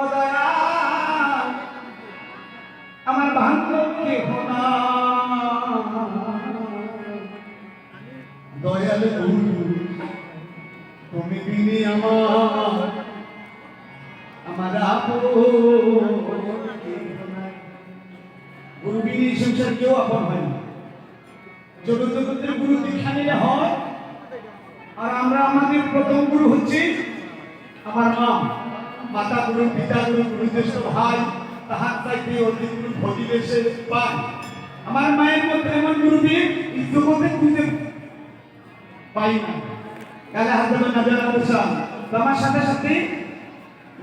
অদয়া আমার বান্ধব কেহ না, দয়াল গুরু তুমি বিনি আমার আপন গুরু বিনি সংসার কেউ আপন হয় না। জগৎ জগতের গুরু দীক্ষা নিলে হয়, আর আমরা আমাদের প্রথম গুরু হচ্ছে আমার মা, মাতা গুরু, পিতা গুরু, গুরুজ্যেষ্ঠ ভাই, তাহার চাইতে অধিক গুরু ভজিবেশে পায়। আমার মায়ের মধ্যে এমন গুরুকে এই জগতে খুঁজে পাই না। কালে হাতে নাজার আলোচনা আমার সাথে সাথে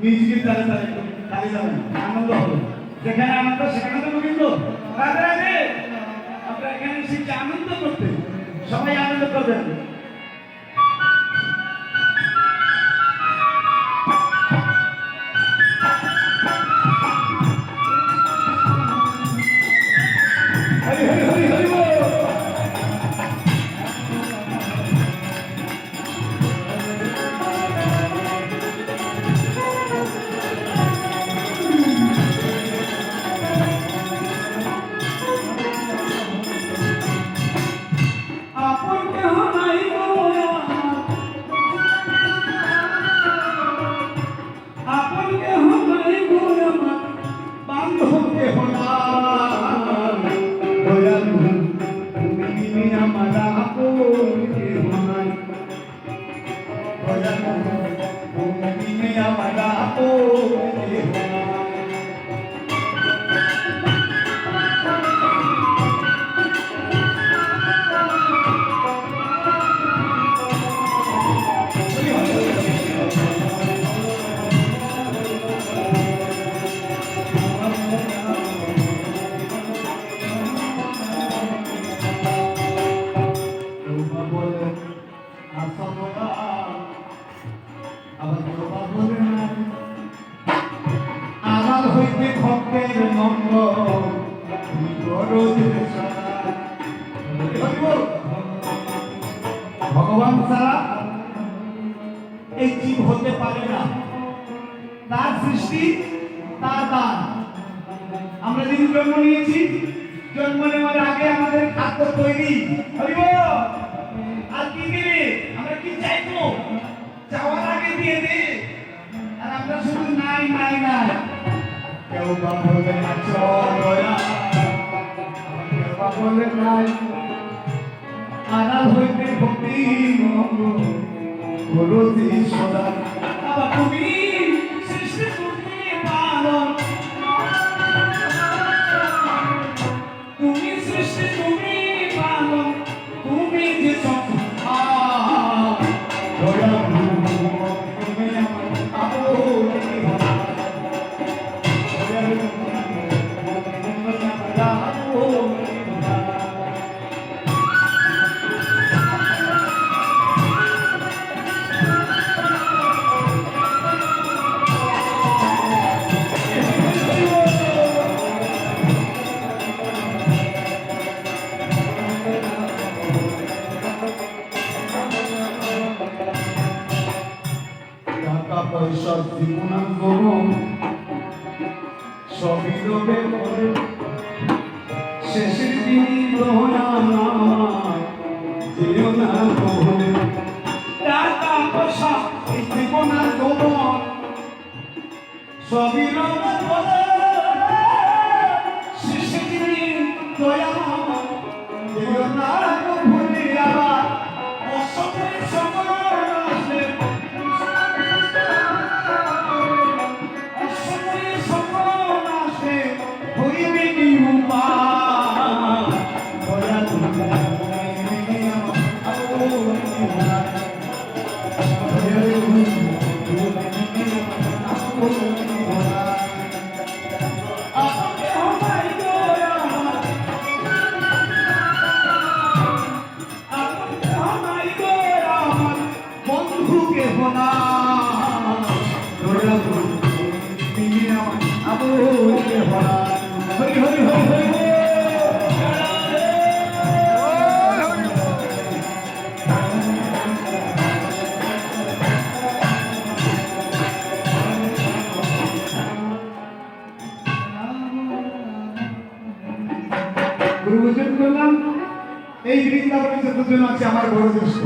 নিজকে তালে তালে তালে যাবেন, আনন্দ হবে। যেখানে আনন্দ সেখানে তো গোবিন্দ। রাধে রাধে। আমরা এখানে এসেছি আনন্দ করতে, সবাই আনন্দ করবেন। হরি হরি হরি হরি বল। আপন কেহ নাই গো আপন কেহ নাই গো আমার বান্ধব কেহ নাই, দয়াল তুমি বিনি আমার আপন কেহ নাই, দয়াল তুমি বিনি আমার আপন কেহ নাই। আড়াল হইতে ভক্তের নন্দ ভগবান ছাড়া এই জীব হতে পারে না। তার সৃষ্টি, তার দান। আমরা যেদিন জন্ম নিয়েছি, জন্ম নেওয়ার আগে আমাদের খাদ্য তৈরি। আর কি দিবে? আমরা কি চাইবো? চাওয়ার আগে দিয়ে দে। আর আমরা শুধু নাই নাই নাই। কেউ বা বলে না চয়া, কেউ বা বলে নাই। আড়াল হইতে ভক্তি গুরুজি সদা। আবার তুমি সৃষ্টি তুমি পালন, তুমি সৃষ্টি তুমি পালন, তুমি যে পয়সা জীবন সবই রবে বলে, শেষের দিন যেও না বলে। টাকা পয়সা এই জীবন সবই রবে বলে, শেষের দিন দয়া যেও না ভুলে। আবার অসতের সকল আসলে হরি হরি হরি হরি। গুরু পূজন করলাম। এই বৃন্দাবনে যতজন আছে আমার বড় দোস্ত,